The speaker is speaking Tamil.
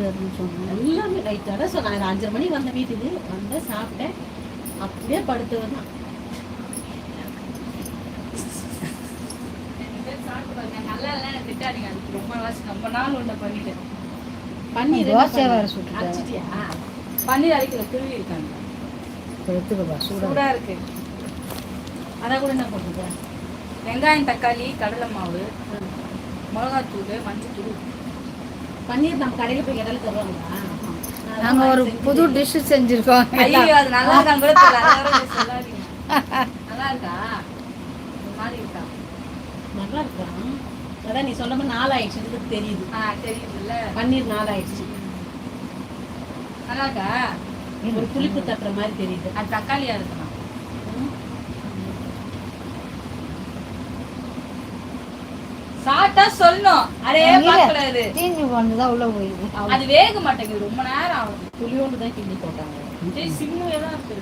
அப்படின்னு சொன்னேன். எல்லாமே லைட்டாக சொன்னேன். 5:30 மணிக்கு வந்த வீட்டுக்கு வந்து சாப்பிட்டேன், அப்படியே படுத்தது தான். நல்லா இல்லை திட்டாதீங்க, அதுக்கு ரொம்ப நாள் ஒன்று பண்ணிட்டேன். பன்னீர் தோசை வேறு சுட்டுட்டேன். அரைச்சிட்டியா? பன்னீர் அரைக்கல, துருவி இருக்காங்க. எடுத்துக்கப்பா, சூடாக இருக்கு. அதை கூட என்ன பண்ணுறது? வெங்காயம், தக்காளி, கடலை மாவு, மிளகாத்தூள், மஞ்சத்தூள். பன்னீர் நம்ம கடையில் போய் இடையில தருவாங்களா? நாங்கள் ஒரு புது டிஷ்ஷு செஞ்சுருக்கோம். ஐயோ, அது நல்லா இருக்காங்க கூட சொல்லாதீங்க. நல்லா இருக்கா? ஒரு மாதிரி இருக்கா? நல்லா இருக்கா? அதான் நீ சொன்ன மாதிரி 4 ஆயிடுச்சு தெரியுது. தெரியுதுல்ல, பன்னீர் 4 ஆயிடுச்சு. நல்லா இருக்கா? ஒரு புளிப்பு தட்டுற மாதிரி தெரியுது. அது தக்காளியா இருக்கணும். சாப்பிட்டா சொல்லணும், அரே பார்க்கக்கூடாது. தீஞ்சு வந்துதான் உள்ள போயிடுது. அது வேக மாட்டேங்குது, ரொம்ப நேரம் ஆகும். புளியோண்டு தான் கிண்டி போட்டாங்க. சிம்முல தான் இருக்கு.